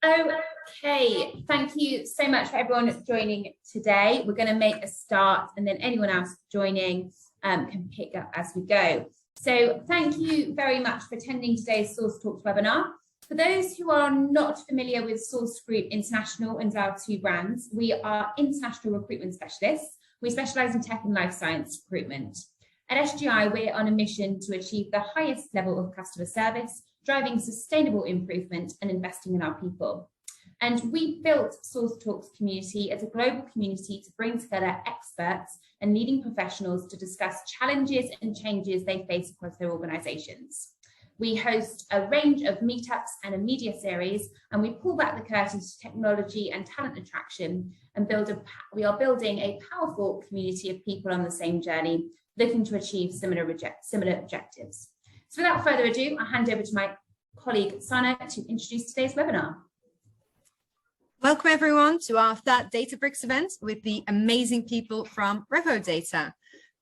Okay, thank you so much for everyone joining today. We're going to make a start and then anyone else joining can pick up as we go. So thank you very much for attending today's Source Talks webinar. For those who are not familiar with Source Group International and our two brands, we are international recruitment specialists. We specialise in tech and life science recruitment. At SGI, we're on a mission to achieve the highest level of customer service, driving sustainable improvement and investing in our people. And we built Source Talks community as a global community to bring together experts and leading professionals to discuss challenges and changes they face across their organisations. We host a range of meetups and a media series, and we pull back the curtains to technology and talent attraction and we are building a powerful community of people on the same journey, looking to achieve similar objectives. So without further ado, I'll hand over to my colleague Sana to introduce today's webinar. Welcome everyone to our third Databricks event with the amazing people from RevoData.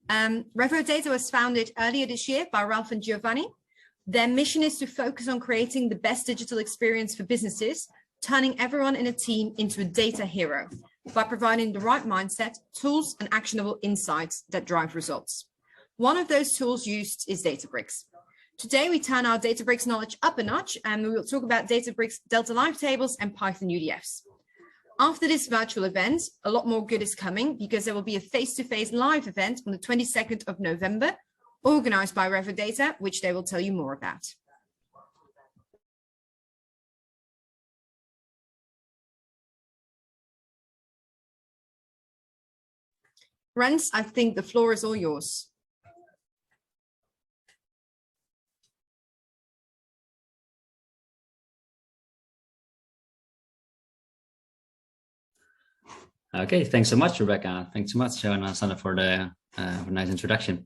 RevoData was founded earlier this year by Ralph and Giovanni. Their mission is to focus on creating the best digital experience for businesses, turning everyone in a team into a data hero by providing the right mindset, tools, and actionable insights that drive results. One of those tools used is Databricks. Today, we turn our Databricks knowledge up a notch, and we will talk about Databricks Delta Live Tables and Python UDFs. After this virtual event, a lot more good is coming because there will be a face-to-face live event on the 22nd of November, organized by RevoData, which they will tell you more about. Rens, I think the floor is all yours. Okay, thanks so much, Rebecca. Thanks so much, Sana, for the nice introduction.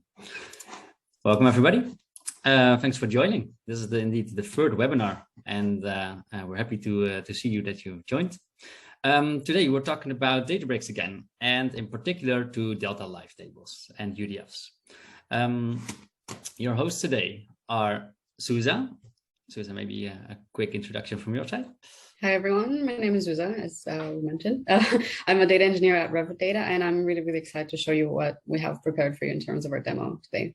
Welcome, everybody. Thanks for joining. This is indeed the third webinar, and we're happy to see you that you've joined. Today, we're talking about Databricks again, and in particular to Delta Live Tables and UDFs. Your hosts today are Suza. Suza, maybe a quick introduction from your side. Hi, everyone. My name is Suza, as we mentioned. I'm a data engineer at RevoData, and I'm really, really excited to show you what we have prepared for you in terms of our demo today.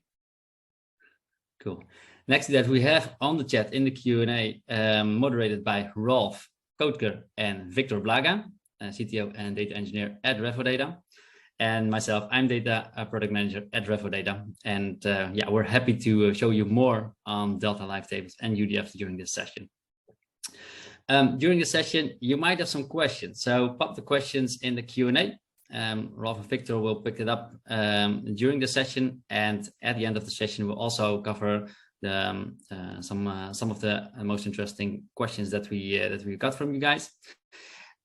Cool. Next to that, we have on the chat in the Q&A, moderated by Rolf Kootker and Victor Blaga, CTO and data engineer at RevoData. And myself, I'm data product manager at RevoData. And yeah, we're happy to show you more on Delta Live Tables and UDF during this session. During the session, you might have some questions. So pop the questions in the Q&A. Rolf and Victor will pick it up during the session. And at the end of the session, we'll also cover the, some of the most interesting questions that we got from you guys.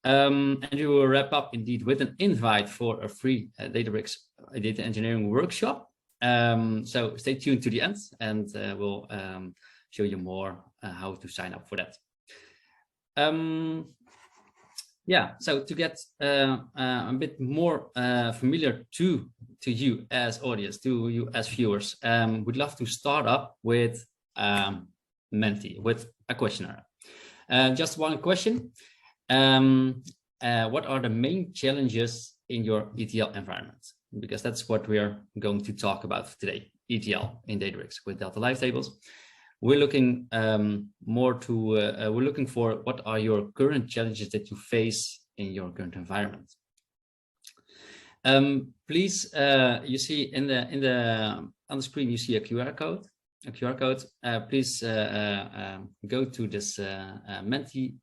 And we will wrap up indeed with an invite for a free Databricks data engineering workshop. So stay tuned to the end, and we'll show you more how to sign up for that. Yeah, so to get a bit more familiar to you as audience, to you as viewers, we'd love to start up with Menti, with a questionnaire. Just one question. What are the main challenges in your ETL environment? Because that's what we are going to talk about today, ETL in Databricks with Delta Live Tables. We're looking we're looking for what are your current challenges that you face in your current environment. Please, you see on the screen you see a QR code. Please go to this Menti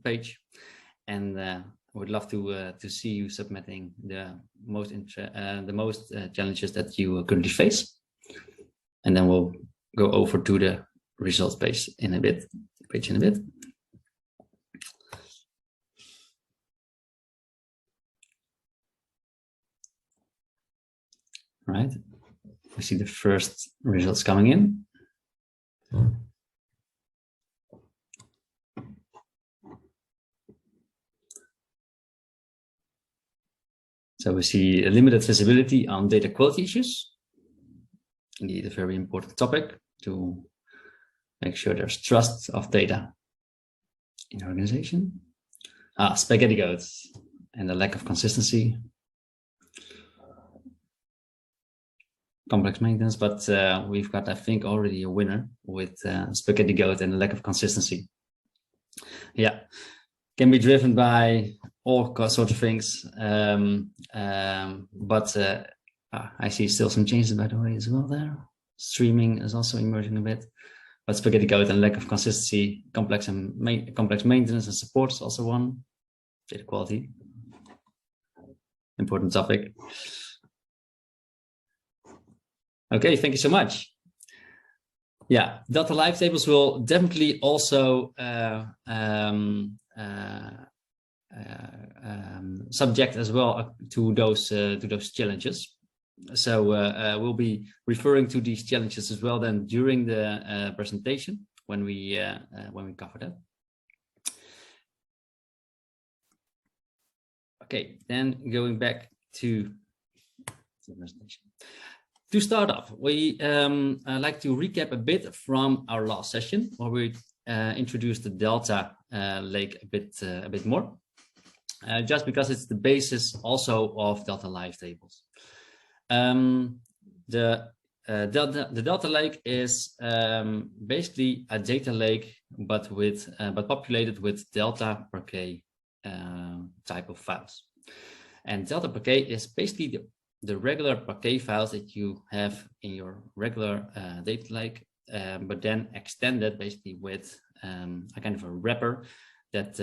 page, and I would love to see you submitting the most challenges that you currently face, and then we'll go over to the results page in a bit. All right, we see the first results coming in. So we see a limited visibility on data quality issues. Indeed, a very important topic to make sure there's trust of data. in organization. Spaghetti goats and the lack of consistency. Complex maintenance, but we've got, I think, already a winner with spaghetti goat and the lack of consistency. Yeah, can be driven by all sorts of things, but I see still some changes, by the way, as well there. Streaming is also emerging a bit, but spaghetti goat and lack of consistency, complex maintenance and support is also one. Data quality, important topic. Okay, thank you so much. Yeah, data live tables will definitely also subject as well to those challenges. So we'll be referring to these challenges as well then during the presentation when we cover that. Okay, then going back to the presentation. To start off, we like to recap a bit from our last session where we introduced the Delta Lake a bit more, just because it's the basis also of Delta Live tables. The Delta Lake is basically a data lake, but populated with Delta Parquet type of files. And Delta Parquet is basically the regular Parquet files that you have in your regular data lake, but then extended basically with a kind of a wrapper that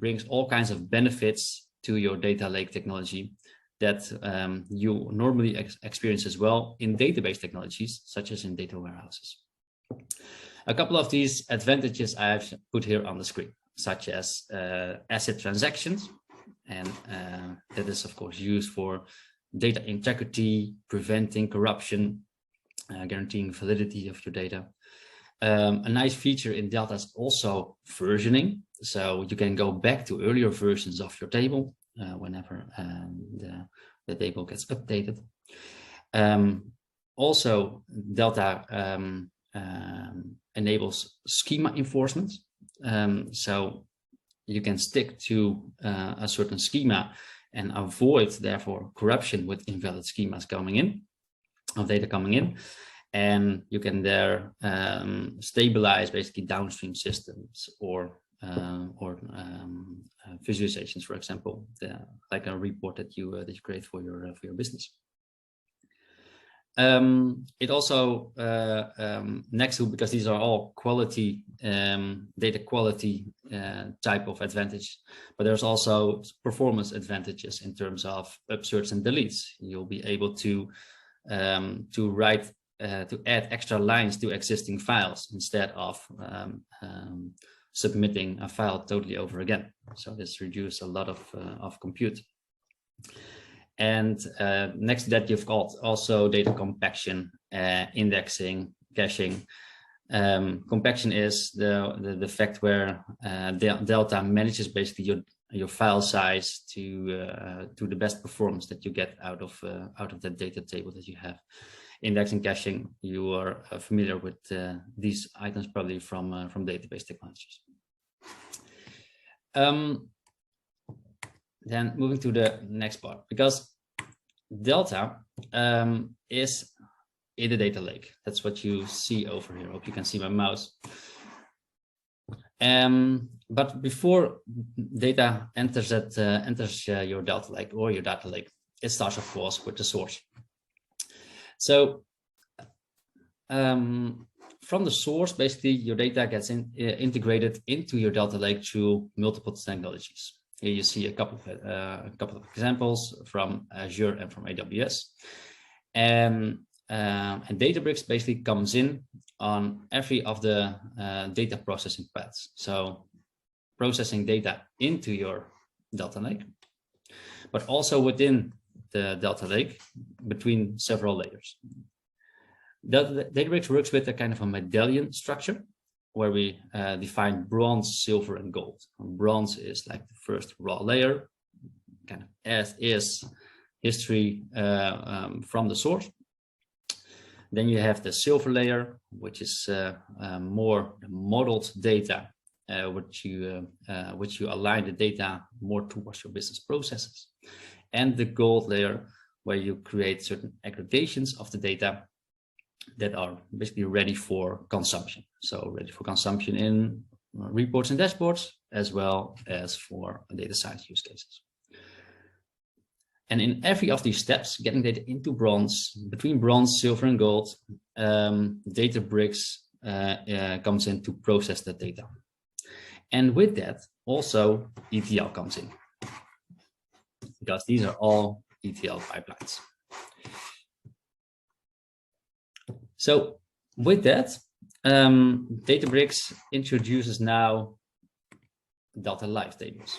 brings all kinds of benefits to your data lake technology that you normally experience as well in database technologies, such as in data warehouses. A couple of these advantages I've put here on the screen, such as ACID transactions, and that is of course used for data integrity, preventing corruption, guaranteeing validity of your data. A nice feature in Delta is also versioning. So you can go back to earlier versions of your table whenever the table gets updated. Also, Delta enables schema enforcement. So you can stick to a certain schema and avoid, therefore, corruption with invalid schemas coming in, of data coming in. And you can there stabilize basically downstream systems or visualizations, for example, like a report that you create for your business. It also next to, because these are all quality data quality type of advantage, but there's also performance advantages in terms of upserts and deletes. You'll be able to write to add extra lines to existing files instead of submitting a file totally over again. So this reduces a lot of compute. And next to that, you've got also data compaction, indexing, caching. Compaction is the fact where Delta manages basically your file size to the best performance that you get out of the data table that you have. Indexing, caching, you are familiar with these items probably from database technologies. Then moving to the next part, because Delta is in the data lake. That's what you see over here. I hope you can see my mouse. But before data enters your Delta lake or your data lake, it starts, of course, with the source. So from the source, basically, your data gets integrated into your Delta lake through multiple technologies. Here you see a couple of examples from Azure and from AWS. And Databricks basically comes in on every of the data processing paths. So processing data into your Delta lake, but also within the Delta lake between several layers. Databricks works with a kind of a medallion structure where we define bronze, silver, and gold. Bronze is like the first raw layer, kind of as is history from the source. Then you have the silver layer, which is more modeled data which you align the data more towards your business processes, and the gold layer, where you create certain aggregations of the data that are basically ready for consumption. So ready for consumption in reports and dashboards, as well as for data science use cases. And in every of these steps, getting data into bronze, between bronze, silver, and gold, Databricks comes in to process that data. And with that, also ETL comes in, because these are all ETL pipelines. So with that, Databricks introduces now Delta Live Tables.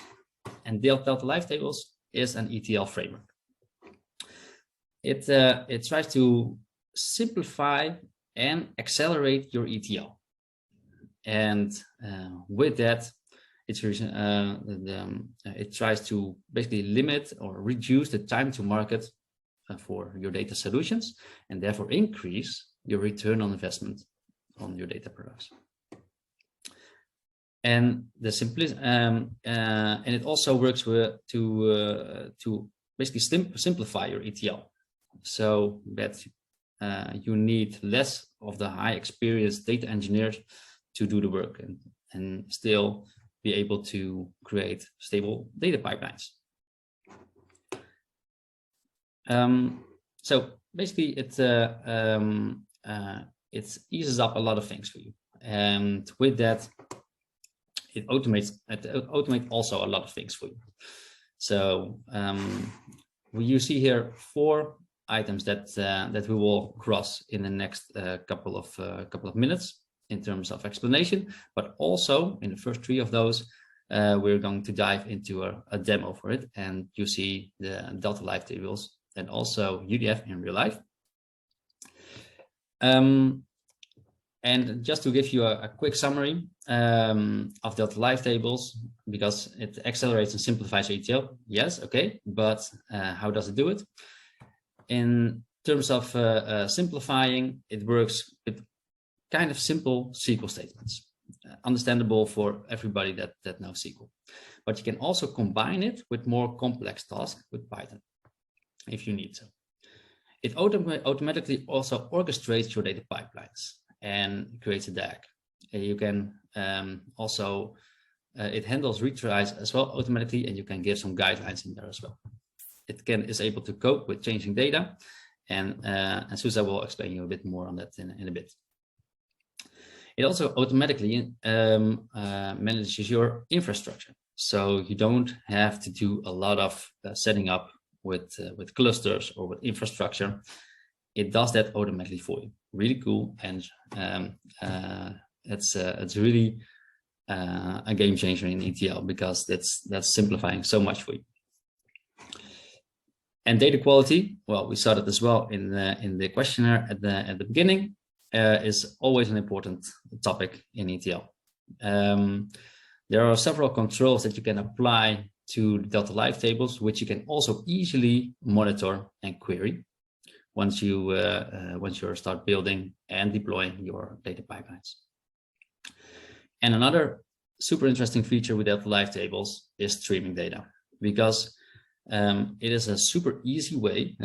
And Delta Live Tables is an ETL framework. It tries to simplify and accelerate your ETL. And with that, it tries to basically limit or reduce the time to market for your data solutions, and therefore increase your return on investment on your data products. And the simplicity, and it also works to basically simplify your ETL, so that you need less of the high experienced data engineers to do the work, and still be able to create stable data pipelines. So basically, it eases up a lot of things for you, and with that, it automates also a lot of things for you. So you see here 4 items that we will cross in the next couple of minutes in terms of explanation, but also in the first 3 of those, we're going to dive into a demo for it, and you see the Delta Live Tables and also UDF in real life. And just to give you a quick summary of Delta Live Tables, because it accelerates and simplifies ETL, yes, okay, but how does it do it? In terms of simplifying, it works with kind of simple SQL statements, understandable for everybody that knows SQL. But you can also combine it with more complex tasks with Python, if you need to. It automatically also orchestrates your data pipelines and creates a DAG. You can also, it handles retries as well automatically, and you can give some guidelines in there as well. It is able to cope with changing data, and Susa will explain you a bit more on that in a bit. It also automatically manages your infrastructure, so you don't have to do a lot of setting up with clusters or with infrastructure. It does that automatically for you. Really cool, and it's really a game changer in ETL, because that's simplifying so much for you. And data quality, well, we saw that as well in the questionnaire at the beginning, is always an important topic in ETL. There are several controls that you can apply to the Delta Live Tables, which you can also easily monitor and query once you start building and deploying your data pipelines. And another super interesting feature with Delta Live Tables is streaming data, because it is a super easy way,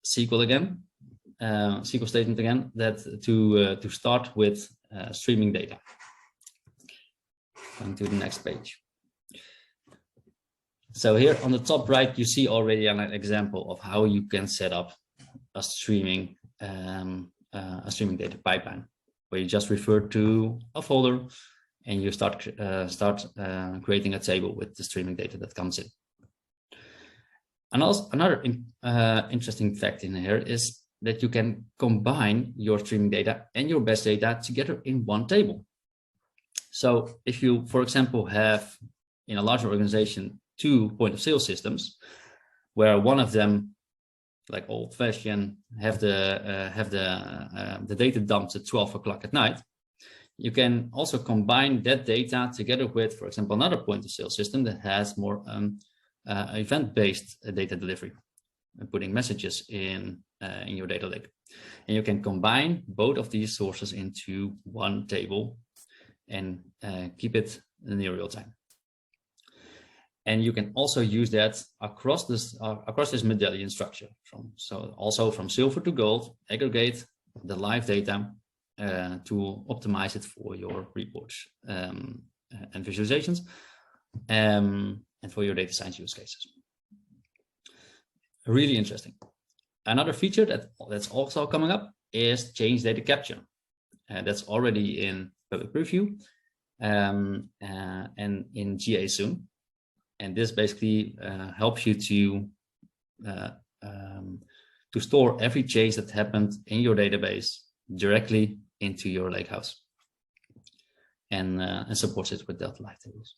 SQL statement again, that to start with streaming data. Going to the next page. So here on the top right, you see already an example of how you can set up a streaming data pipeline, where you just refer to a folder and you start creating a table with the streaming data that comes in. And also another interesting fact in here is that you can combine your streaming data and your best data together in one table. So if you, for example, have in a larger organization 2 point of sale systems, where one of them, like old fashioned, have the data dumped at 12 o'clock at night, you can also combine that data together with, for example, another point of sale system that has more event-based data delivery, and putting messages in your data lake. And you can combine both of these sources into one table and keep it near real time. And you can also use that across this medallion structure, also from silver to gold, aggregate the live data to optimize it for your reports and visualizations, and for your data science use cases. Really interesting. Another feature that's also coming up is change data capture. That's already in public preview and in GA soon. And this basically helps you to store every change that happened in your database directly into your lakehouse, and supports it with Delta Live tables.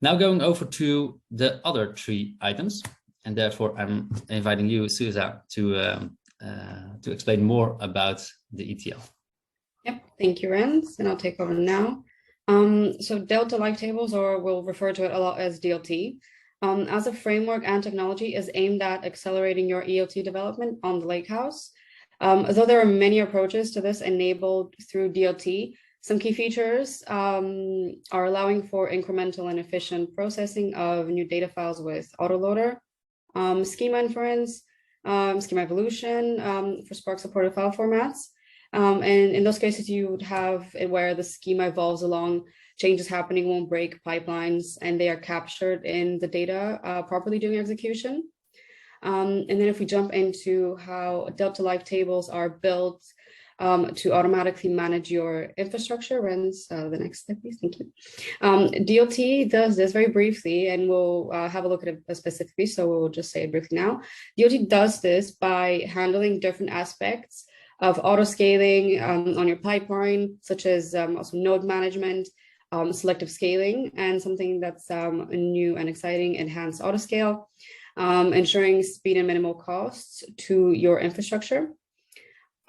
Now going over to the other 3 items, and therefore I'm inviting you, Susa, to explain more about the ETL. Yep, thank you, Rens, and I'll take over now. So Delta Live tables, or we'll refer to it a lot as DLT, as a framework and technology, is aimed at accelerating your ELT development on the lakehouse. Though there are many approaches to this enabled through DLT, some key features are allowing for incremental and efficient processing of new data files with autoloader, schema inference, schema evolution for Spark supported file formats. And in those cases, you would have it where the schema evolves along, changes happening won't break pipelines, and they are captured in the data properly during execution. And then if we jump into how Delta Live tables are built to automatically manage your infrastructure, Rens, the next step, please, thank you. DLT does this very briefly, and we'll have a look at it specifically, so we'll just say it briefly now. DLT does this by handling different aspects of auto scaling on your pipeline, such as also node management, selective scaling, and something that's new and exciting, enhanced auto scale, ensuring speed and minimal costs to your infrastructure.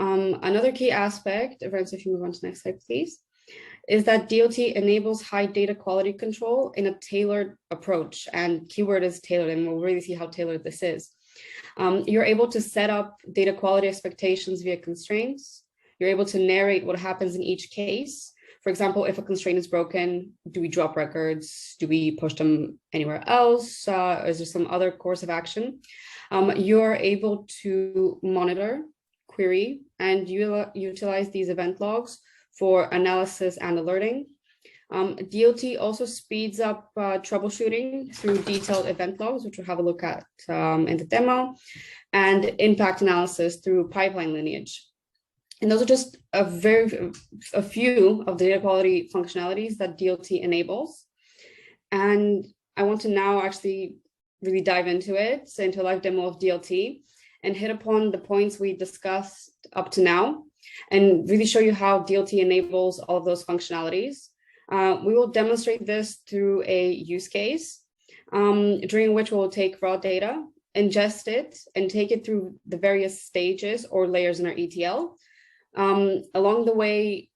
Another key aspect, Rens, if you move on to the next slide, please, is that DLT enables high data quality control in a tailored approach, and keyword is tailored, and we'll really see how tailored this is. You're able to set up data quality expectations via constraints. You're able to narrate what happens in each case. For example, if a constraint is broken, do we drop records? Do we push them anywhere else? Is there some other course of action? You're able to monitor, query, and utilize these event logs for analysis and alerting. DLT also speeds up troubleshooting through detailed event logs, which we'll have a look at in the demo, and impact analysis through pipeline lineage. And those are just a few of the data quality functionalities that DLT enables. And I want to now actually really dive into it, so into a live demo of DLT, and hit upon the points we discussed up to now, and really show you how DLT enables all of those functionalities. We will demonstrate this through a use case, during which we'll take raw data, ingest it, and take it through the various stages or layers in our ETL. Along the way,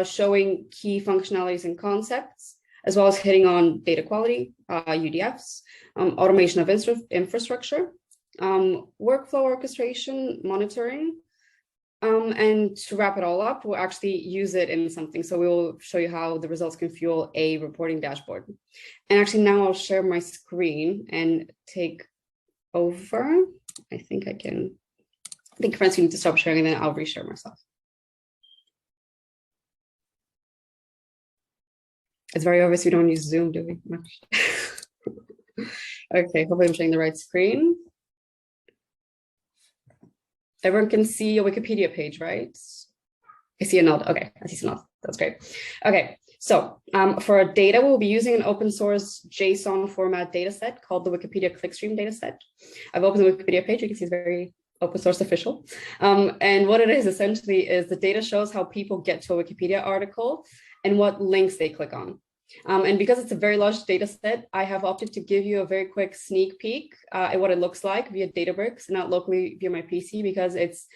showing key functionalities and concepts, as well as hitting on data quality, UDFs, automation of infrastructure, workflow orchestration, monitoring, and to wrap it all up, we'll actually use it in something. So we'll show you how the results can fuel a reporting dashboard. And actually now I'll share my screen and take over. I think friends, you need to stop sharing, and then I'll reshare myself. It's very obvious we don't use Zoom, do we? Much. Okay, hopefully I'm showing the right screen. Everyone can see a Wikipedia page, right? I see a nod. Okay, I see a nod. That's great. Okay, so for our data, we'll be using an open source JSON format data set called the Wikipedia Clickstream data set. I've opened the Wikipedia page. You can see it's very open source official. And what it is essentially is the data shows how people get to a Wikipedia article and what links they click on. And because it's a very large data set, I have opted to give you a very quick sneak peek at what it looks like via Databricks, not locally via my PC, because it's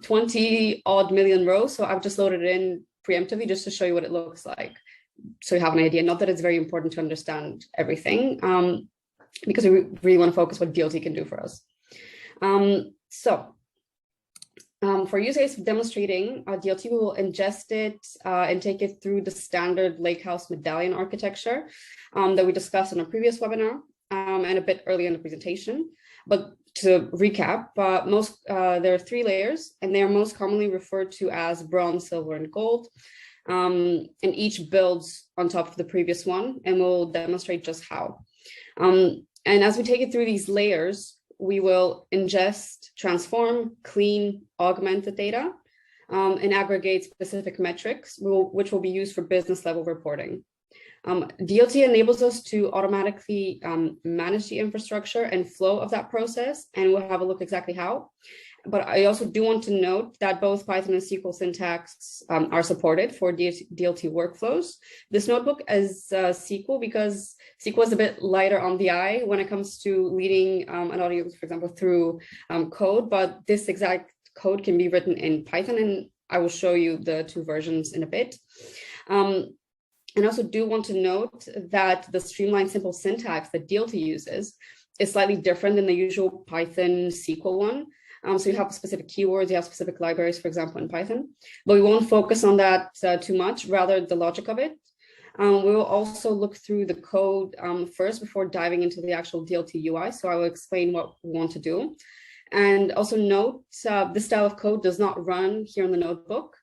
20 odd million rows. So I've just loaded it in preemptively just to show you what it looks like, so you have an idea. Not that it's very important to understand everything, because we really want to focus what DLT can do for us. So For use case of demonstrating DLT, we will ingest it and take it through the standard Lakehouse medallion architecture that we discussed in a previous webinar and a bit earlier in the presentation. But to recap, there are 3 layers, and they are most commonly referred to as bronze, silver, and gold. And each builds on top of the previous one, and we'll demonstrate just how. And as we take it through these layers, we will ingest, transform, clean, augment the data, and aggregate specific metrics, which will be used for business level reporting. DLT enables us to automatically manage the infrastructure and flow of that process, and we'll have a look exactly how. But I also do want to note that both Python and SQL syntax are supported for DLT workflows. This notebook is SQL because SQL is a bit lighter on the eye when it comes to leading an audience, for example, through code, but this exact code can be written in Python, and I will show you the 2 versions in a bit. And I also do want to note that the streamlined simple syntax that DLT uses is slightly different than the usual Python SQL one. So you have specific keywords, you have specific libraries, for example, in Python, but we won't focus on that too much, rather the logic of it. We will also look through the code first before diving into the actual DLT UI. So I will explain what we want to do. And also note, this style of code does not run here in the notebook.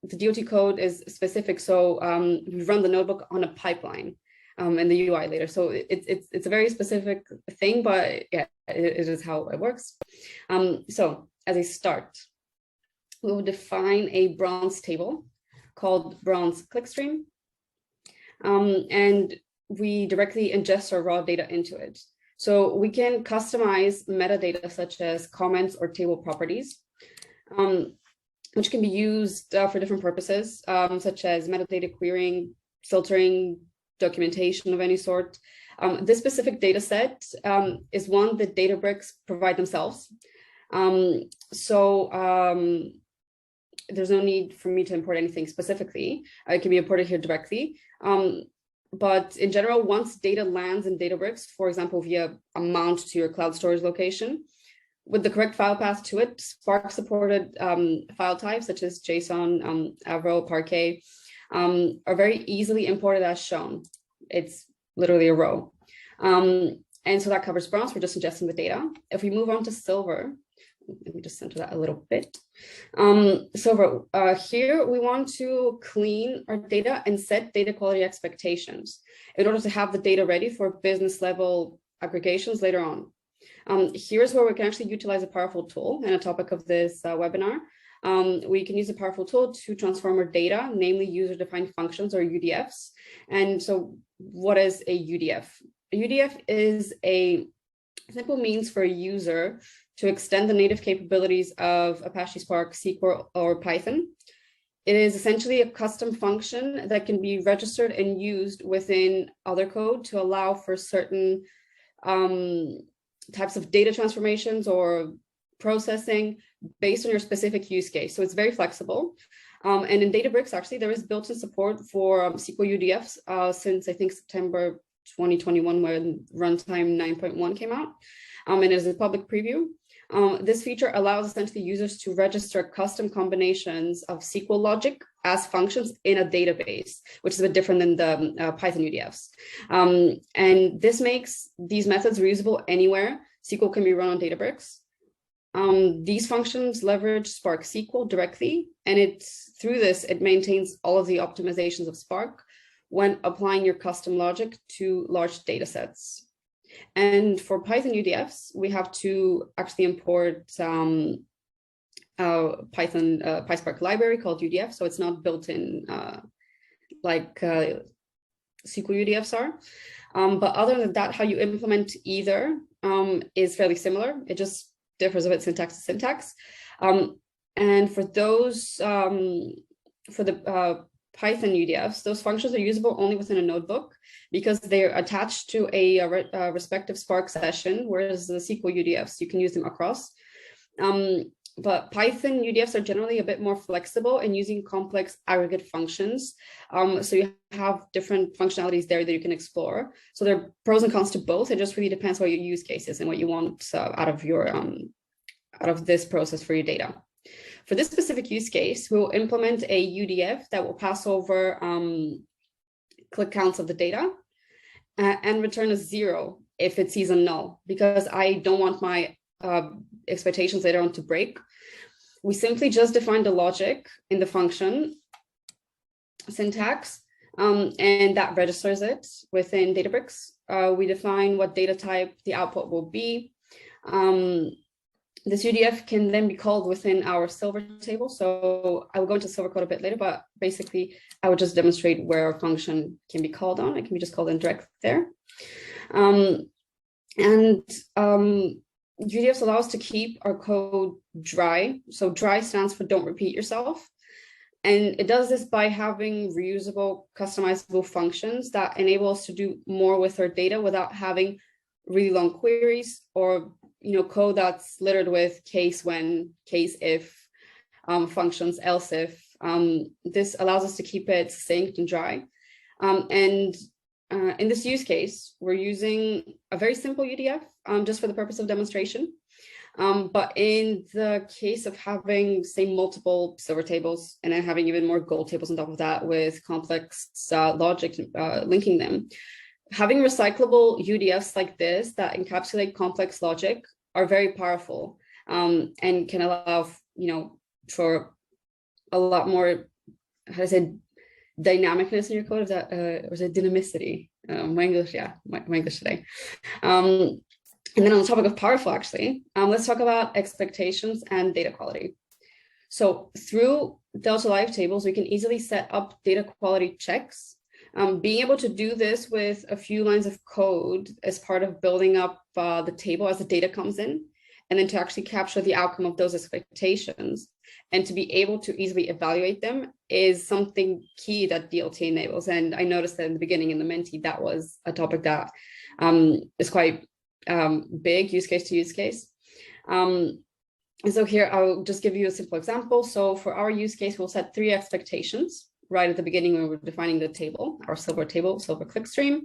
The DLT code is specific, so we run the notebook on a pipeline in the UI later. So it's a very specific thing, but yeah, it is how it works. So as a start, we will define a bronze table called bronze clickstream, and we directly ingest our raw data into it. So we can customize metadata such as comments or table properties, which can be used for different purposes, such as metadata querying, filtering, documentation of any sort. This specific data set is one that Databricks provide themselves. There's no need for me to import anything specifically. It can be imported here directly. But in general, once data lands in Databricks, for example, via a mount to your cloud storage location, with the correct file path to it, Spark supported file types such as JSON, Avro, Parquet are very easily imported as shown. It's literally a row. And so that covers bronze. We're just ingesting the data. If we move on to silver, let me just center that a little bit. Silver, here we want to clean our data and set data quality expectations in order to have the data ready for business level aggregations later on. Here's where we can actually utilize a powerful tool, and a topic of this webinar. We can use a powerful tool to transform our data, namely user-defined functions or UDFs. And so what is a UDF? A UDF is a simple means for a user to extend the native capabilities of Apache Spark, SQL, or Python. It is essentially a custom function that can be registered and used within other code to allow for certain types of data transformations or processing based on your specific use case. So it's very flexible. And in Databricks, actually, there is built-in support for SQL UDFs since I think September 2021, when runtime 9.1 came out, and it is a public preview. This feature allows essentially users to register custom combinations of SQL logic as functions in a database, which is a bit different than the Python UDFs. And this makes these methods reusable anywhere SQL can be run on Databricks. These functions leverage Spark SQL directly, and through this, it maintains all of the optimizations of Spark when applying your custom logic to large data sets. And for Python UDFs, we have to actually import Python PySpark library called UDF. So it's not built in like SQL UDFs are. But other than that, how you implement either is fairly similar. It just differs a bit syntax to syntax. And for those, for the Python UDFs, those functions are usable only within a notebook because they're attached to a respective Spark session, whereas the SQL UDFs, you can use them across. But Python UDFs are generally a bit more flexible in using complex aggregate functions. So you have different functionalities there that you can explore. So there are pros and cons to both. It just really depends what your use case is and what you want out of your out of this process for your data. For this specific use case, we'll implement a UDF that will pass over click counts of the data and return a 0 if it sees a null, because I don't want my expectations later on to break. We simply just define the logic in the function syntax, and that registers it within Databricks. We define what data type the output will be. This UDF can then be called within our silver table. So I will go into silver code a bit later, but basically I would just demonstrate where a function can be called on. It can be just called in direct there. UDFs allow us to keep our code dry. So dry stands for don't repeat yourself. And it does this by having reusable, customizable functions that enable us to do more with our data without having really long queries or code that's littered with case when, case if, functions, else if. This allows us to keep it succinct and dry. In this use case, we're using a very simple UDF just for the purpose of demonstration. But in the case of having, say, multiple silver tables and then having even more gold tables on top of that with complex logic linking them, having recyclable UDFs like this that encapsulate complex logic are very powerful and can allow, for a lot more, how to say, dynamicness in your code. Is that or is it dynamicity? My English today. And then on the topic of powerful, actually, let's talk about expectations and data quality. So through Delta Live tables, we can easily set up data quality checks. Being able to do this with a few lines of code as part of building up the table as the data comes in, and then to actually capture the outcome of those expectations and to be able to easily evaluate them is something key that DLT enables. And I noticed that in the beginning in the Menti, that was a topic that is quite big, use case to use case. And so here I'll just give you a simple example. So for our use case, we'll set 3 expectations right at the beginning when we're defining the table, our silver table, silver clickstream.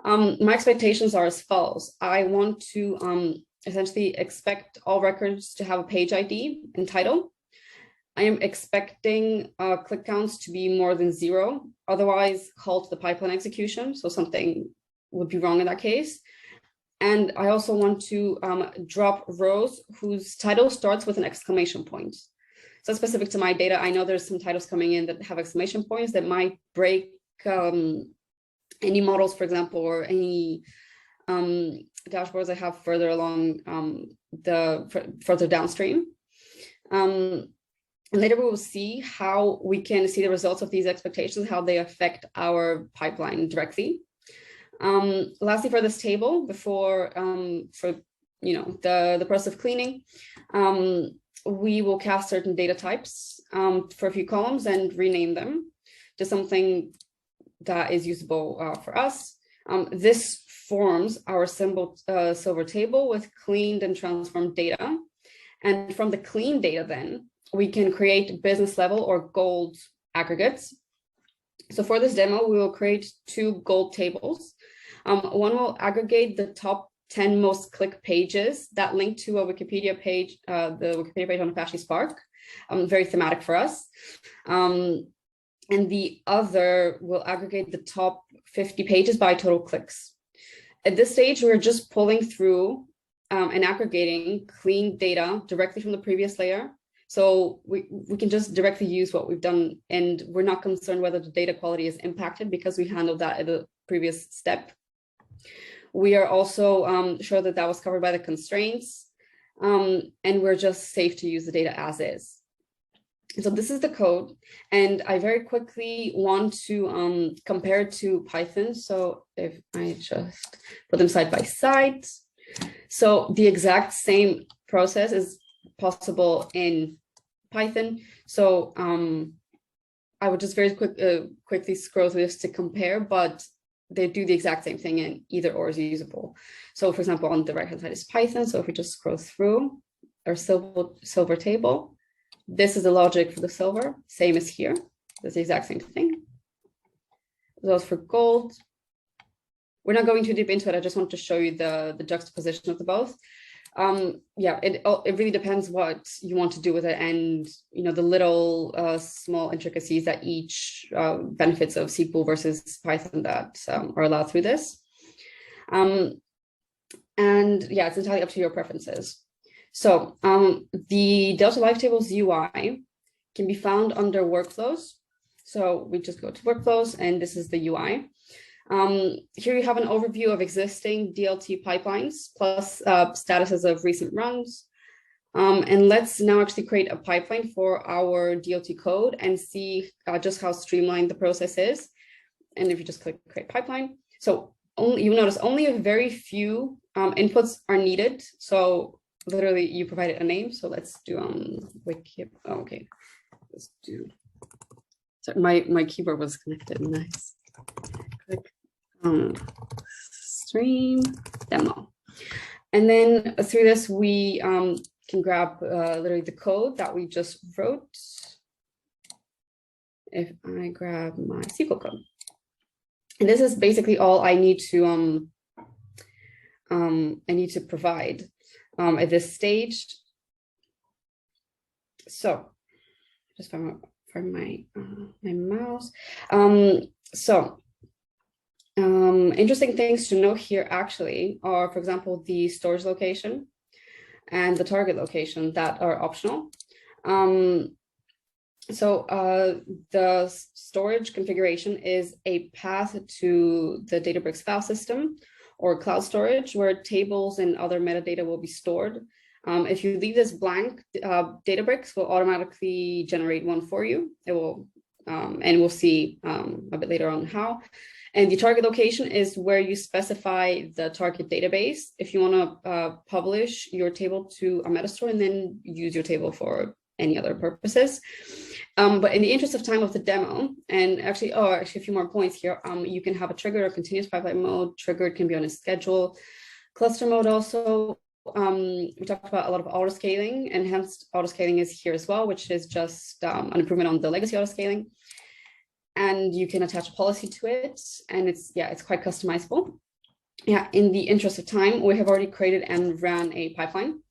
My expectations are as follows. I want to essentially expect all records to have a page ID and title. I am expecting click counts to be more than 0, otherwise halt the pipeline execution. So something would be wrong in that case. And I also want to drop rows whose title starts with an exclamation point. So specific to my data, I know there's some titles coming in that have exclamation points that might break any models, for example, or any dashboards I have further along further downstream. And later we will see how we can see the results of these expectations, how they affect our pipeline directly. Lastly, for this table, before the process of cleaning, we will cast certain data types for a few columns and rename them to something that is usable for us. This forms our silver table with cleaned and transformed data. And from the clean data, then we can create business level or gold aggregates. So for this demo, we will create 2 gold tables. One will aggregate the top 10 most clicked pages that link to a Wikipedia page, the Wikipedia page on Apache Spark, very thematic for us. And the other will aggregate the top 50 pages by total clicks. At this stage, we're just pulling through and aggregating clean data directly from the previous layer. So we can just directly use what we've done, and we're not concerned whether the data quality is impacted because we handled that at the previous step. We are also sure that that was covered by the constraints, and we're just safe to use the data as is. So this is the code, and I very quickly want to compare it to Python. So if I just put them side by side, so the exact same process is possible in Python. So I would just very quickly scroll through this to compare, but they do the exact same thing, and either or is usable. So for example, on the right hand side is Python. So if we just scroll through our silver table, this is the logic for the silver, same as here. That's the exact same thing. As well as for gold. We're not going too deep into it. I just want to show you the juxtaposition of the both. Yeah, it really depends what you want to do with it, and the little small intricacies that each benefits of SQL versus Python that are allowed through this. And yeah, it's entirely up to your preferences. So the Delta Live Tables UI can be found under workflows. So we just go to workflows, and this is the UI. Here you have an overview of existing DLT pipelines plus statuses of recent runs. And let's now actually create a pipeline for our DLT code and see just how streamlined the process is. And if you just click create pipeline, so you notice only a very few inputs are needed. So literally you provided a name. So let's do wiki. Oh, okay, let's do. So my keyboard was connected. Nice. Click stream demo, and then through this we can grab literally the code that we just wrote. If I grab my SQL code, and this is basically all I need to provide at this stage. So just find my mouse. Interesting things to note here actually are, for example, the storage location and the target location that are optional. The storage configuration is a path to the Databricks file system or cloud storage where tables and other metadata will be stored. If you leave this blank, Databricks will automatically generate one for you. It will, and we'll see a bit later on how. And the target location is where you specify the target database if you want to publish your table to a metastore and then use your table for any other purposes. But in the interest of time of the demo, and actually a few more points here, you can have a triggered or continuous pipeline mode. Triggered can be on a schedule. Cluster mode also. We talked about a lot of auto-scaling. Enhanced auto-scaling is here as well, which is just an improvement on the legacy auto-scaling. And you can attach a policy to it, and it's quite customizable. Yeah, in the interest of time, we have already created and ran a pipeline.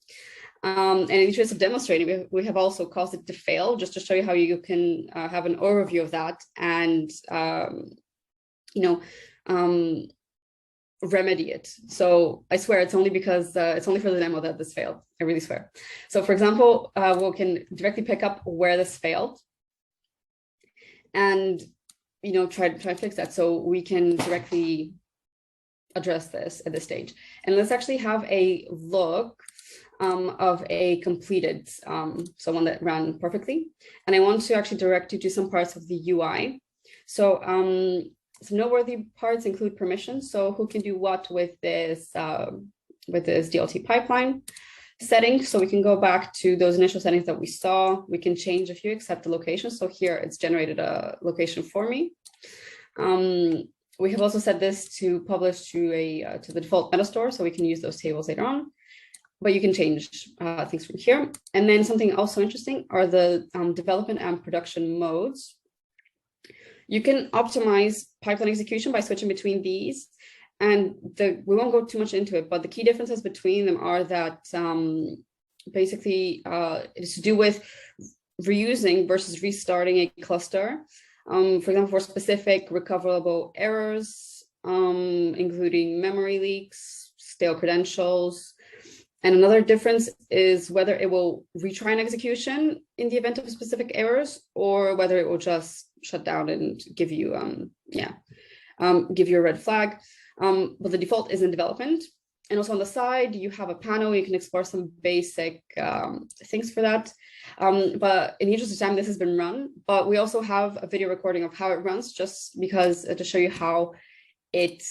And in the interest of demonstrating, we have also caused it to fail, just to show you how you can have an overview of that and remedy it. So I swear it's only because it's only for the demo that this failed. I really swear. So for example, we can directly pick up where this failed and try to fix that. So we can directly address this at this stage. And let's actually have a look of a completed, so one that ran perfectly. And I want to actually direct you to some parts of the UI. So some noteworthy parts include permissions. So who can do what with this DLT pipeline settings. So we can go back to those initial settings that we saw. We can change a few except the location. So here it's generated a location for me. We have also set this to publish to the default metastore, so we can use those tables later on. But you can change things from here. And then something also interesting are the development and production modes. You can optimize pipeline execution by switching between these. And we won't go too much into it, but the key differences between them are that basically it's to do with reusing versus restarting a cluster. For example, for specific recoverable errors, including memory leaks, stale credentials. And another difference is whether it will retry an execution in the event of specific errors, or whether it will just shut down and give you give you a red flag. But the default is in development. And also on the side, you have a panel. You can explore some basic things for that. But in the interest of time, this has been run. But we also have a video recording of how it runs, just because to show you how it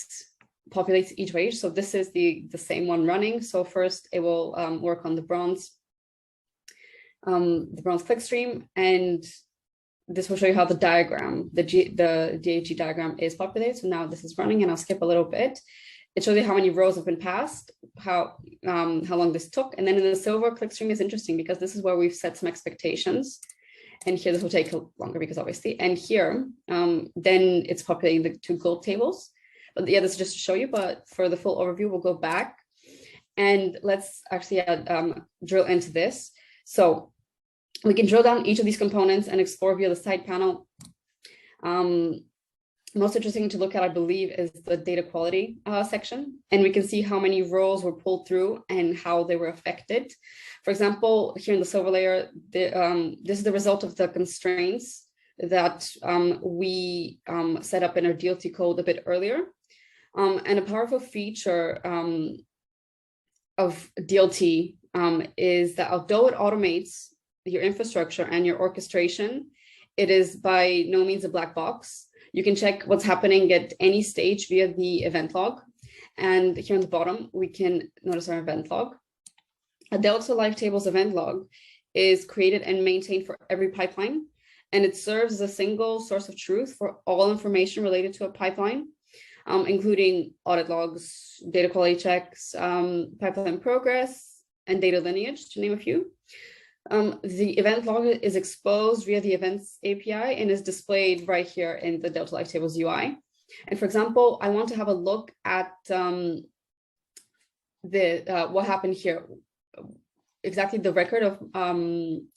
populates each page. So this is the same one running. So first, it will work on the bronze clickstream, and this will show you how the diagram, the DAG diagram is populated. So now this is running, and I'll skip a little bit. It shows you how many rows have been passed, how long this took. And then in the silver clickstream is interesting because this is where we've set some expectations. And here this will take longer because obviously, and here, then it's populating the two gold tables. But yeah, this is just to show you, but for the full overview, we'll go back. And let's actually drill into this. So we can drill down each of these components and explore via the side panel. Most interesting to look at, I believe, is the data quality section. And we can see how many rows were pulled through and how they were affected. For example, here in the silver layer, this is the result of the constraints that we set up in our DLT code a bit earlier. And a powerful feature of DLT is that although it automates your infrastructure and your orchestration, it is by no means a black box. You can check what's happening at any stage via the event log. And here on the bottom, we can notice our event log. A Delta Live Tables event log is created and maintained for every pipeline, and it serves as a single source of truth for all information related to a pipeline, including audit logs, data quality checks, pipeline progress, and data lineage, to name a few. The event log is exposed via the Events API and is displayed right here in the Delta Live Tables UI. And for example, I want to have a look at what happened here, exactly the record of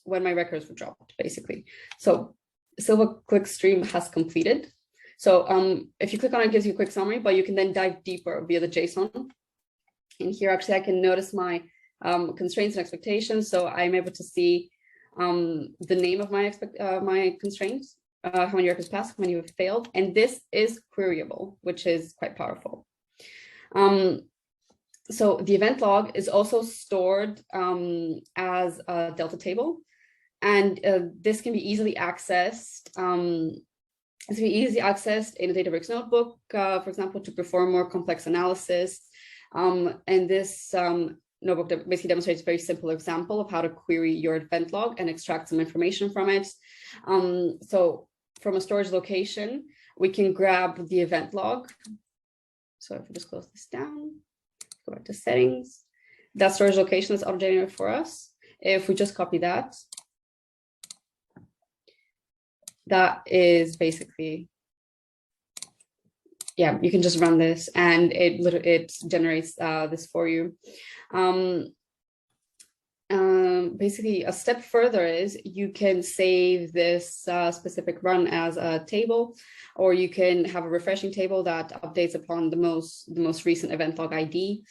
when my records were dropped, basically. So Silver Clickstream has completed. So if you click on it, it gives you a quick summary, but you can then dive deeper via the JSON. And here, actually, I can notice my constraints and expectations. So I'm able to see the name of my constraints, how many records passed, how many have failed. And this is queryable, which is quite powerful. So the event log is also stored as a Delta table. And this can be easily accessed. It can be easily accessed in a Databricks notebook, for example, to perform more complex analysis. And this notebook that basically demonstrates a very simple example of how to query your event log and extract some information from it. So from a storage location, we can grab the event log. So if we just close this down, go back to settings, that storage location is updated for us. If we just copy that, that is basically, yeah, you can just run this and it generates this for you. Basically, a step further is you can save this specific run as a table, or you can have a refreshing table that updates upon the most recent event log ID.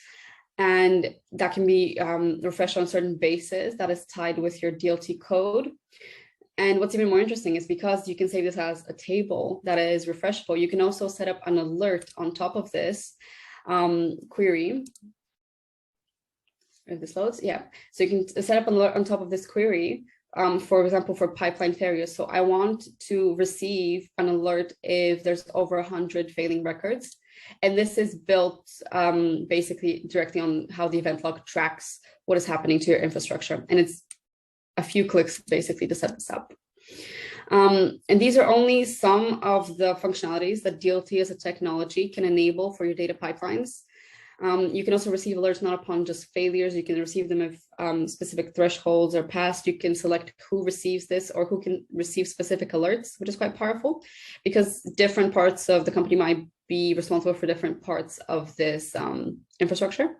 And that can be refreshed on a certain basis that is tied with your DLT code. And what's even more interesting is because you can save this as a table that is refreshable, you can also set up an alert on top of this query. If this loads, yeah. So you can set up an alert on top of this query, for example, for pipeline failures. So I want to receive an alert if there's over 100 failing records. And this is built basically directly on how the event log tracks what is happening to your infrastructure. And it's a few clicks basically to set this up. And these are only some of the functionalities that DLT as a technology can enable for your data pipelines. You can also receive alerts not upon just failures. You can receive them if specific thresholds are passed. You can select who receives this or who can receive specific alerts, which is quite powerful because different parts of the company might be responsible for different parts of this infrastructure.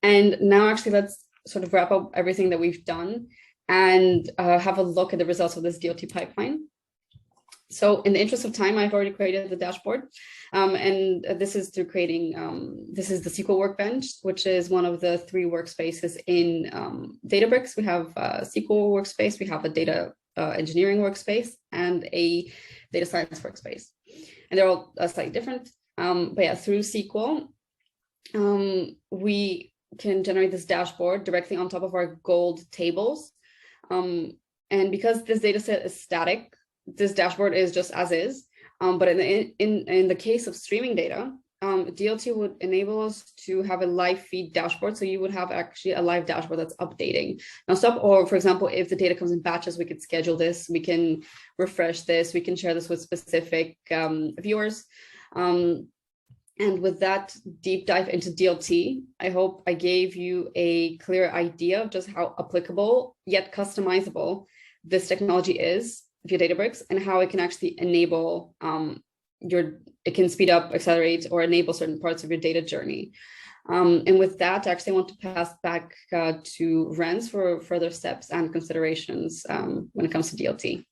And now actually let's sort of wrap up everything that we've done and have a look at the results of this DLT pipeline. So in the interest of time, I've already created the dashboard. And this is through creating, this is the SQL Workbench, which is one of the 3 workspaces in Databricks. We have a SQL workspace, we have a data engineering workspace, and a data science workspace. And they're all slightly different. But yeah, through SQL, we can generate this dashboard directly on top of our gold tables. And because this data set is static, this dashboard is just as is. But in the case of streaming data, DLT would enable us to have a live feed dashboard. So you would have actually a live dashboard that's updating nonstop. Or for example, if the data comes in batches, we could schedule this, we can refresh this, we can share this with specific viewers. And with that deep dive into DLT, I hope I gave you a clear idea of just how applicable yet customizable this technology is via Databricks and how it can actually enable it can speed up, accelerate, or enable certain parts of your data journey. And with that, actually, I want to pass back to Rens for further steps and considerations when it comes to DLT.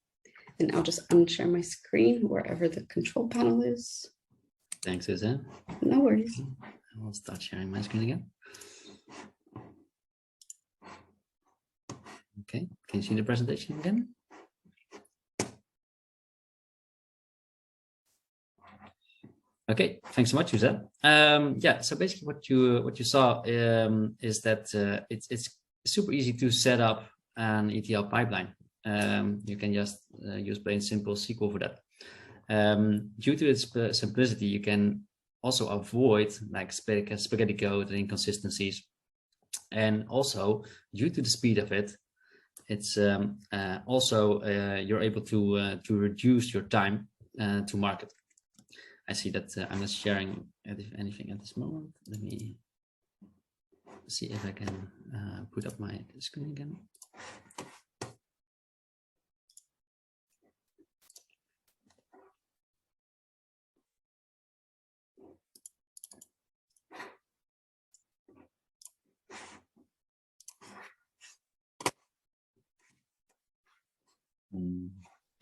And I'll just unshare my screen wherever the control panel is. Thanks, Suzanne. No worries. I'll start sharing my screen again. Okay, can you see the presentation again? Okay, thanks so much, Suzanne. Yeah, so basically what you saw is that it's super easy to set up an ETL pipeline. You can just use plain simple SQL for that. Due to its simplicity, you can also avoid like spaghetti code and inconsistencies. And also, due to the speed of it, it's also you're able to reduce your time to market. I see that I'm not sharing anything at this moment. Let me see if I can put up my screen again.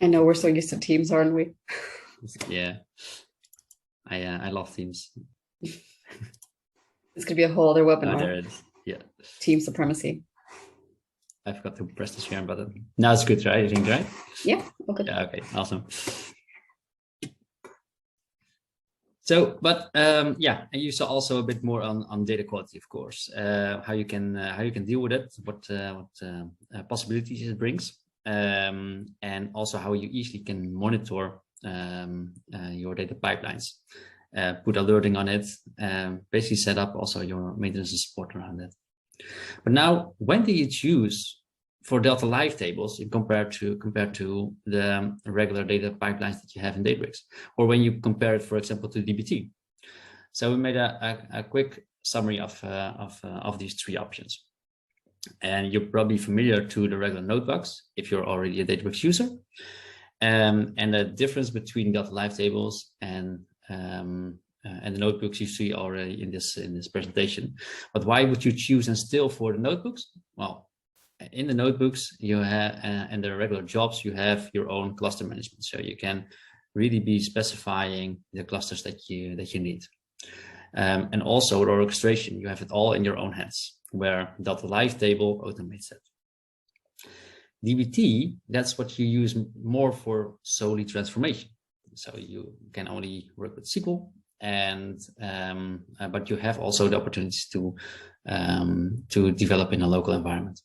I know we're so used to Teams, aren't we? Yeah, I love Teams. This could be a whole other webinar. Oh, there it is. Yeah. Team supremacy. I forgot to press the share button. Now it's good, right? I think, right? Yeah. Okay. Yeah. Okay. Awesome. So, but yeah, and you saw also a bit more on data quality, of course, how you can deal with it, what possibilities it brings, and also how you easily can monitor your data pipelines, put alerting on it, basically set up also your maintenance and support around it. But now, when do you choose for Delta Live tables compared to the regular data pipelines that you have in Databricks, or when you compare it, for example, to DBT? So we made a quick summary of these three options. And you're probably familiar to the regular notebooks if you're already a Databricks user. And the difference between Delta Live tables and the notebooks you see already in this presentation. But why would you choose and still for the notebooks? Well, in the notebooks you have and the regular jobs you have your own cluster management, so you can really be specifying the clusters that you need. And also with orchestration, you have it all in your own hands, where Delta Live table automates it. DBT, that's what you use more for solely transformation. So you can only work with SQL, and but you have also the opportunities to develop in a local environment.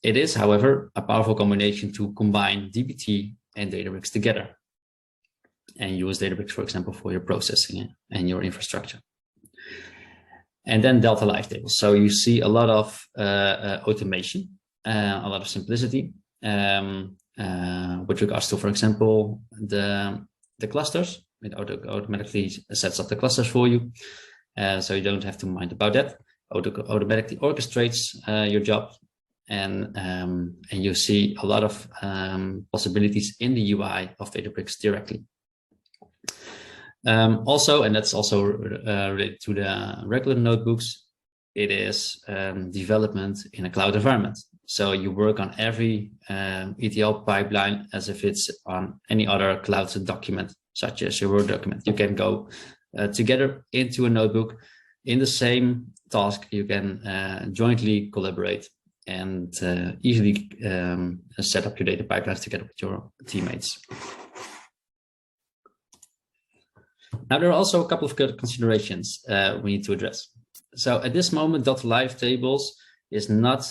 It is, however, a powerful combination to combine DBT and Databricks together, and use Databricks, for example, for your processing and your infrastructure. And then Delta Live tables. So you see a lot of automation, a lot of simplicity with regards to, for example, the clusters. It automatically sets up the clusters for you, so you don't have to mind about that. Automatically orchestrates your job, and you see a lot of possibilities in the UI of Databricks directly. Also, and that's also related to the regular notebooks, it is development in a cloud environment. So you work on every ETL pipeline as if it's on any other cloud document, such as your Word document. You can go together into a notebook in the same task. You can jointly collaborate and easily set up your data pipelines together with your teammates. Now, there are also a couple of considerations we need to address. So at this moment, Delta Live tables is not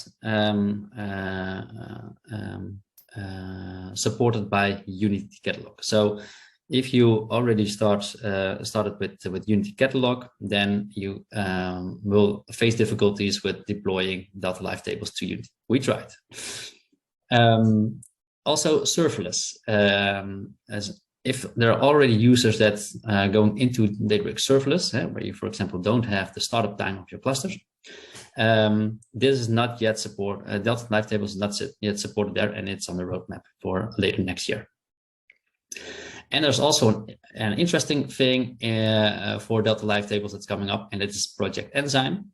supported by Unity Catalog. So if you already started with Unity Catalog, then you will face difficulties with deploying Delta Live tables to Unity. We tried. Also serverless, as if there are already users that going into Databricks serverless, where you, for example, don't have the startup time of your clusters, this is not yet supported. Delta Live tables is not yet supported there, and it's on the roadmap for later next year. And there's also an interesting thing for Delta Live tables that's coming up, and it is Project Enzyme.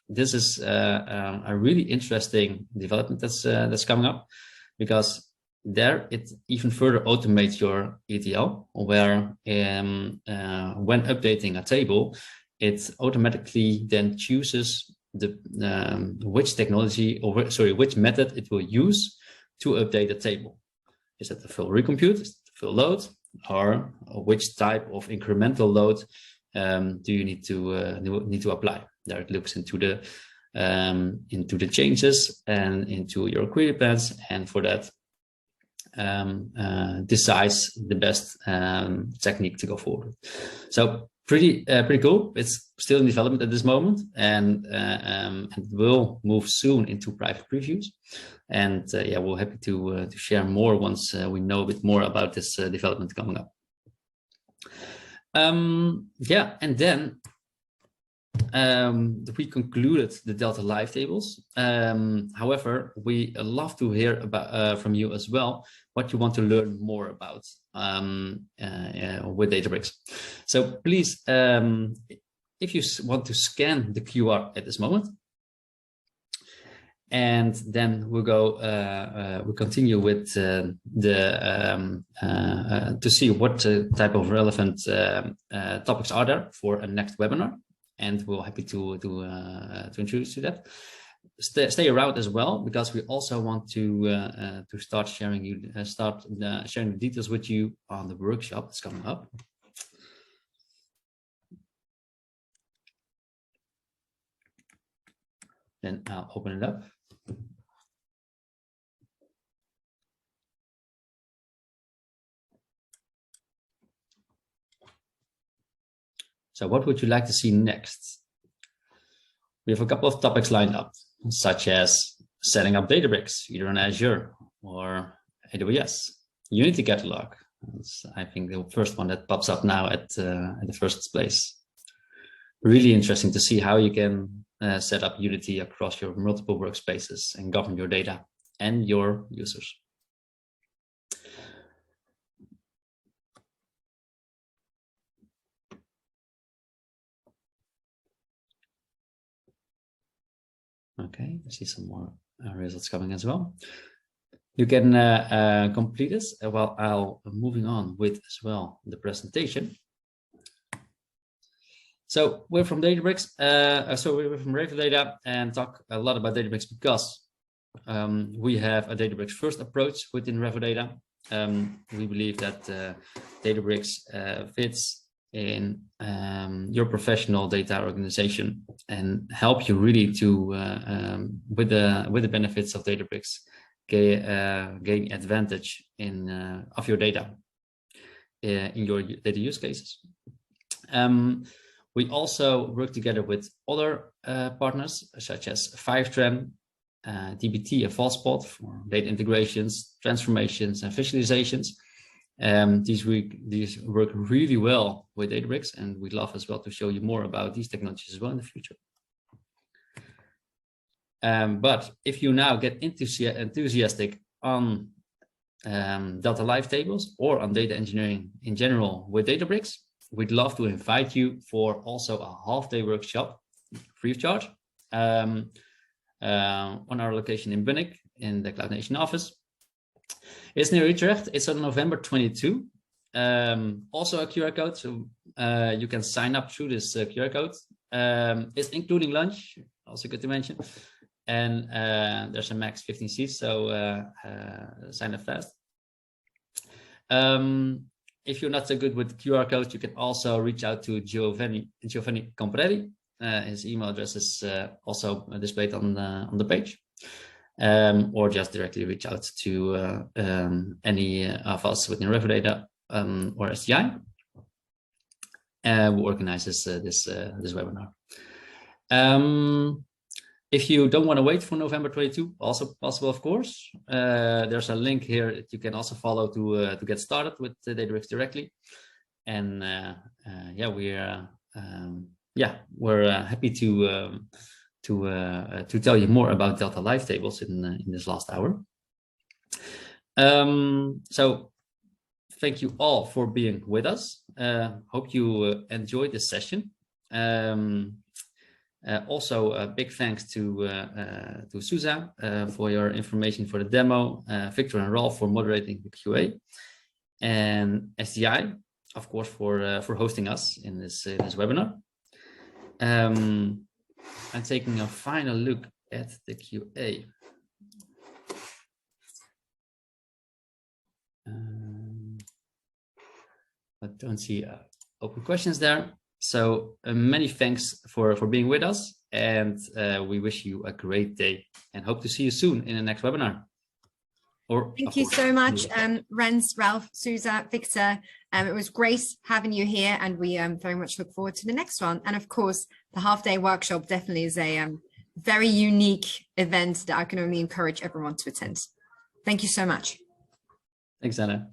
This is a really interesting development that's coming up, because there it even further automates your ETL, where when updating a table, it automatically then chooses which technology, or which method it will use to update a table. Is it the full recompute, is it the full load, or which type of incremental load do you need to apply? There it looks into the changes and into your query plans, and for that decides the best technique to go forward. So pretty cool. It's still in development at this moment, and it will move soon into private previews. And yeah, we're happy to share more once we know a bit more about this development coming up. Yeah, and then we concluded the Delta Live tables. However, we love to hear about from you as well what you want to learn more about with Databricks. So please, if you want to scan the QR at this moment, and then we'll continue with to see what type of relevant topics are there for a next webinar. And we're happy to introduce you that. Stay around as well, because we also want to start sharing sharing the details with you on the workshop that's coming up. Then I'll open it up. So what would you like to see next? We have a couple of topics lined up, such as setting up Databricks, either on Azure or AWS. Unity Catalog, that's, I think, the first one that pops up now at the first place. Really interesting to see how you can set up Unity across your multiple workspaces and govern your data and your users. Okay, I see some more results coming as well. You can complete this while I'll moving on with as well the presentation. So we're from Databricks. So we're from RevoData and talk a lot about Databricks because we have a Databricks first approach within RevoData. We believe that Databricks fits in your professional data organization and help you really to with the benefits of Databricks gain advantage in of your data in your data use cases. We also work together with other partners such as Fivetran, DBT, and FalsePod for data integrations, transformations, and visualizations. These work really well with Databricks, and we'd love as well to show you more about these technologies as well in the future. But if you now get enthusiastic on Delta Live tables or on data engineering in general with Databricks, we'd love to invite you for also a half-day workshop, free of charge, on our location in Bunnik in the Cloud Nation office. It's near Utrecht. It's on November 22. Also a QR code, so you can sign up through this QR code. It's including lunch, also good to mention. And there's a max 15 seats, so sign up fast. If you're not so good with QR codes, you can also reach out to Giovanni Comprelli. His email address is also displayed on the page. Or just directly reach out to any of us within RevoData or STI, who organizes this webinar. If you don't want to wait for November 22, also possible, of course. There's a link here that you can also follow to get started with Databricks directly. And yeah, we're happy to tell you more about Delta Live tables in this last hour. So thank you all for being with us. Hope you enjoyed this session. Also, a big thanks to Suza for your information for the demo, Victor and Rolf for moderating the QA, and SDI, of course, for hosting us in this webinar. I'm taking a final look at the QA. I don't see open questions there. So many thanks for being with us, and we wish you a great day and hope to see you soon in the next webinar. Thank you so much, Rens, Ralph, Suza, Victor. It was great having you here, and we very much look forward to the next one. And of course, the half-day workshop definitely is a very unique event that I can only encourage everyone to attend. Thank you so much. Thanks, Anna.